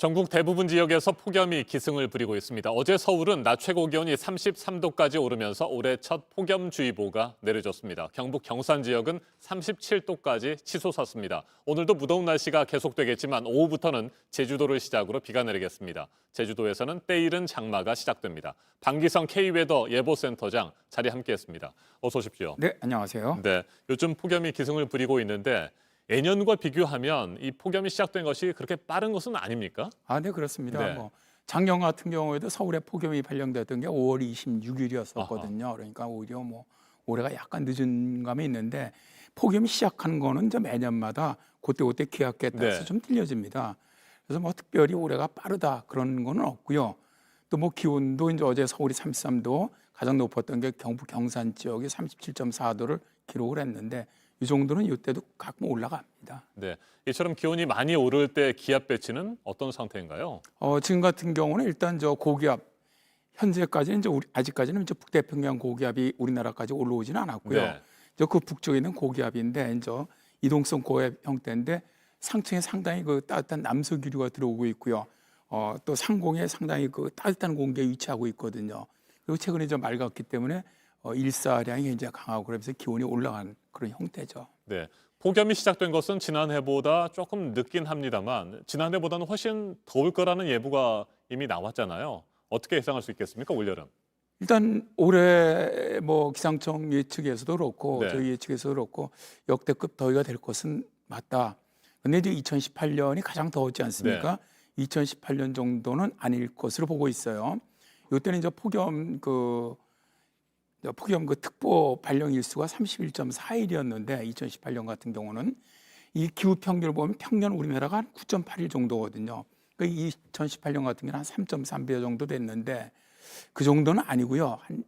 전국 대부분 지역에서 폭염이 기승을 부리고 있습니다. 어제 서울은 낮 최고 기온이 33도까지 오르면서 올해 첫 폭염주의보가 내려졌습니다. 경북 경산 지역은 37도까지 치솟았습니다. 오늘도 무더운 날씨가 계속되겠지만 오후부터는 제주도를 시작으로 비가 내리겠습니다. 제주도에서는 때이른 장마가 시작됩니다. 방기성 K웨더 예보센터장 자리 함께했습니다. 어서 오십시오. 네, 안녕하세요. 네, 요즘 폭염이 기승을 부리고 있는데 예년과 비교하면 이 폭염이 시작된 것이 그렇게 빠른 것은 아닙니까? 네, 그렇습니다. 네. 작년 같은 경우에도 서울에 폭염이 발령됐던 게 5월 26일이었었거든요. 그러니까 오히려 올해가 약간 늦은 감이 있는데 폭염이 시작하는 거는 좀 매년마다 그때 기압계에 따라서 네. 좀 틀려집니다. 그래서 특별히 올해가 빠르다 그런 거는 없고요. 또 기온도 이제 어제 서울이 33도, 가장 높았던 게 경북 경산 지역이 37.4도를 기록을 했는데 이 정도는 이때도 가끔 올라갑니다. 네, 이처럼 기온이 많이 오를 때 기압 배치는 어떤 상태인가요? 지금 같은 경우는 일단 고기압 현재까지는 아직까지는 북태평양 고기압이 우리나라까지 올라오지는 않았고요. 네. 그 북쪽에 있는 고기압인데 이동성 고기압 형태인데 상층에 상당히 따뜻한 남서기류가 들어오고 있고요. 또 상공에 상당히 따뜻한 공기에 위치하고 있거든요. 그리고 최근에 좀 맑았기 때문에 일사량이 굉장히 강하고 그러면서 기온이 올라가는 그런 형태죠. 네, 폭염이 시작된 것은 지난해보다 조금 늦긴 합니다만 지난해보다는 훨씬 더울 거라는 예보가 이미 나왔잖아요. 어떻게 예상할 수 있겠습니까, 올여름? 일단 올해 기상청 예측에서도 그렇고 네. 저희 예측에서도 그렇고 역대급 더위가 될 것은 맞다. 근데 이제 2018년이 가장 더웠지 않습니까? 2018년 정도는 아닐 것으로 보고 있어요. 이때는 이제 폭염 특보 발령 일수가 31.4일이었는데 2018년 같은 경우는 이 기후 평균을 보면 평년 우리나라가 한 9.8일 정도거든요. 그러니까 2018년 같은 경우는 한 3.3배 정도 됐는데 그 정도는 아니고요. 한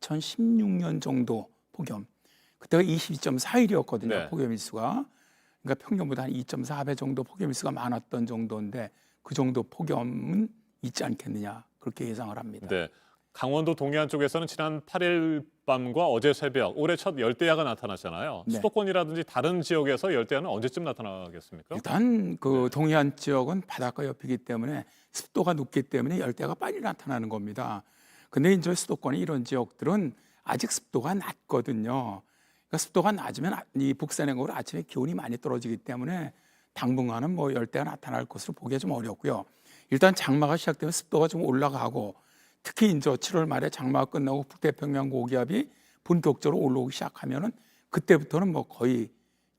2016년 정도 폭염. 그때가 22.4일이었거든요. 네. 폭염 일수가. 그러니까 평년보다 한 2.4배 정도 폭염 일수가 많았던 정도인데 그 정도 폭염은 있지 않겠느냐 그렇게 예상을 합니다. 네, 강원도 동해안 쪽에서는 지난 8일 밤과 어제 새벽 올해 첫 열대야가 나타났잖아요. 네. 수도권이라든지 다른 지역에서 열대야는 언제쯤 나타나겠습니까? 일단 동해안 지역은 바닷가 옆이기 때문에 습도가 높기 때문에 열대야가 빨리 나타나는 겁니다. 근데 이제 수도권의 이런 지역들은 아직 습도가 낮거든요. 그러니까 습도가 낮으면 이 북산행으로 아침에 기온이 많이 떨어지기 때문에 당분간은 열대가 나타날 것으로 보기가 좀 어렵고요. 일단 장마가 시작되면 습도가 좀 올라가고 특히 이제 7월 말에 장마가 끝나고 북태평양 고기압이 본격적으로 올라오기 시작하면은 그때부터는 거의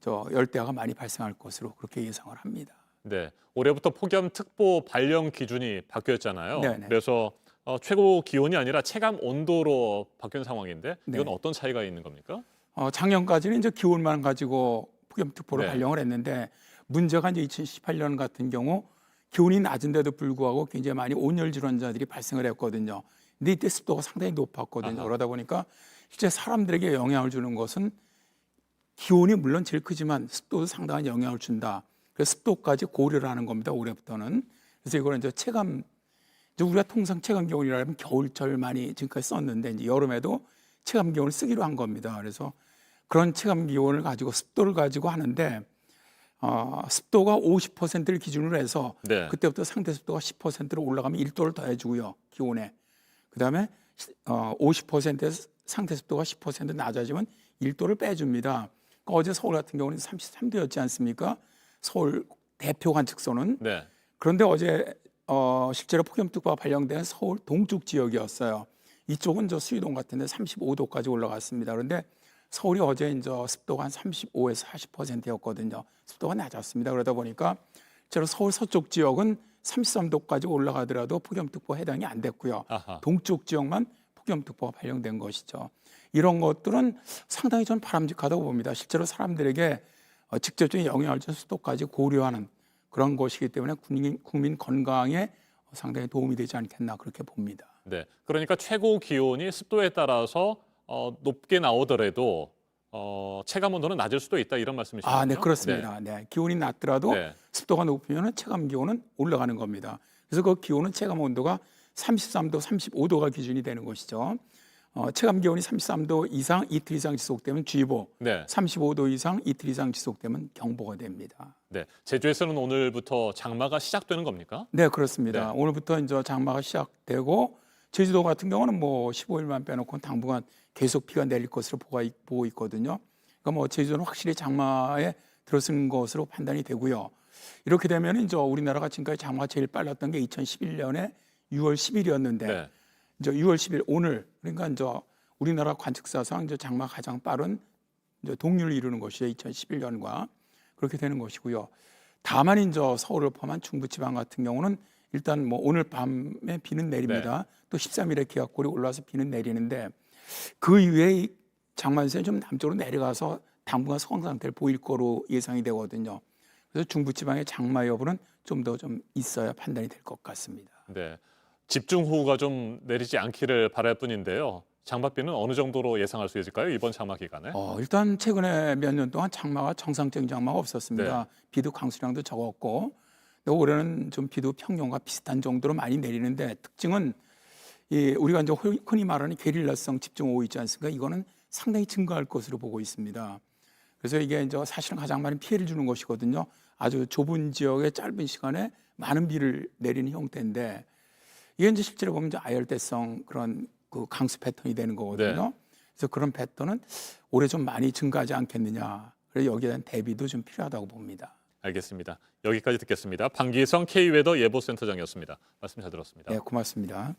열대야가 많이 발생할 것으로 그렇게 예상을 합니다. 네, 올해부터 폭염특보 발령 기준이 바뀌었잖아요. 네네. 그래서 최고 기온이 아니라 체감 온도로 바뀐 상황인데 이건 네. 어떤 차이가 있는 겁니까? 작년까지는 이제 기온만 가지고 폭염특보를 네. 발령을 했는데 문제가 이제 2018년 같은 경우 기온이 낮은데도 불구하고 굉장히 많이 온열 질환자들이 발생을 했거든요. 근데 이때 습도가 상당히 높았거든요. 아하. 그러다 보니까 실제 사람들에게 영향을 주는 것은 기온이 물론 제일 크지만 습도도 상당한 영향을 준다. 그래서 습도까지 고려를 하는 겁니다. 올해부터는. 그래서 이거는 이제 우리가 통상 체감 기온이라면 겨울철 많이 지금까지 썼는데 이제 여름에도 체감 기온을 쓰기로 한 겁니다. 그래서 그런 체감 기온을 가지고 습도를 가지고 하는데 습도가 50%를 기준으로 해서 네. 그때부터 상대 습도가 10%로 올라가면 1도를 더해주고요. 기온에. 그다음에 50%에서 상대 습도가 10% 낮아지면 1도를 빼줍니다. 그러니까 어제 서울 같은 경우는 33도였지 않습니까? 서울 대표 관측소는. 네. 그런데 어제 실제로 폭염특보가 발령된 서울 동쪽 지역이었어요. 이쪽은 수위동 같은데 35도까지 올라갔습니다. 그런데 서울이 어제 이제 습도가 한 35에서 40%였거든요. 습도가 낮았습니다. 그러다 보니까 실제로 서울 서쪽 지역은 33도까지 올라가더라도 폭염특보 해당이 안 됐고요. 아하. 동쪽 지역만 폭염특보가 발령된 것이죠. 이런 것들은 상당히 전 바람직하다고 봅니다. 실제로 사람들에게 직접적인 영향을 준 습도까지 고려하는 그런 것이기 때문에 국민 건강에 상당히 도움이 되지 않겠나 그렇게 봅니다. 네, 그러니까 최고 기온이 습도에 따라서 높게 나오더라도 체감 온도는 낮을 수도 있다 이런 말씀이시죠? 네, 그렇습니다. 네. 기온이 낮더라도 습도가 높으면 체감 기온은 올라가는 겁니다. 그래서 그 기온은 체감 온도가 33도, 35도가 기준이 되는 것이죠. 체감 기온이 33도 이상 이틀 이상 지속되면 주의보, 네. 35도 이상 이틀 이상 지속되면 경보가 됩니다. 네. 제주에서는 오늘부터 장마가 시작되는 겁니까? 네, 그렇습니다. 네. 오늘부터 이제 장마가 시작되고 제주도 같은 경우는 뭐 15일만 빼놓고 당분간 계속 비가 내릴 것으로 보고 있거든요. 그러니까 뭐 제주도는 확실히 장마에 들어선 것으로 판단이 되고요. 이렇게 되면 이제 우리나라가 지금까지 장마가 제일 빨랐던 게 2011년에 6월 10일이었는데 네. 이제 6월 10일 오늘 그러니까 이제 우리나라 관측사상 이제 장마가 가장 빠른 이제 동률을 이루는 것이 2011년과 그렇게 되는 것이고요. 다만 이제 서울을 포함한 중부지방 같은 경우는 일단 뭐 오늘 밤에 비는 내립니다. 또 13일에 기압골이 올라와서 비는 내리는데 그 이후에 장마前線이 좀 남쪽으로 내려가서 당분간 소강 상태를 보일 거로 예상이 되거든요. 그래서 중부지방의 장마 여부는 좀 더 좀 있어야 판단이 될 것 같습니다. 네. 집중호우가 좀 내리지 않기를 바랄 뿐인데요. 장맛비는 어느 정도로 예상할 수 있을까요? 이번 장마 기간에? 일단 최근에 몇 년 동안 장마가 정상적인 장마가 없었습니다. 비도 강수량도 적었고 근데 올해는 좀 비도 평년과 비슷한 정도로 많이 내리는데 특징은 우리가 이제 흔히 말하는 게릴라성 집중호우 있지 않습니까? 이거는 상당히 증가할 것으로 보고 있습니다. 그래서 이게 이제 사실은 가장 많은 피해를 주는 것이거든요. 아주 좁은 지역에 짧은 시간에 많은 비를 내리는 형태인데 이게 이제 실제로 보면 이제 아열대성 그런 그 강수 패턴이 되는 거거든요. 네. 그래서 그런 패턴은 올해 좀 많이 증가하지 않겠느냐. 그래서 여기에 대한 대비도 좀 필요하다고 봅니다. 알겠습니다. 여기까지 듣겠습니다. 방기성 K웨더 예보센터장이었습니다. 말씀 잘 들었습니다. 네, 고맙습니다.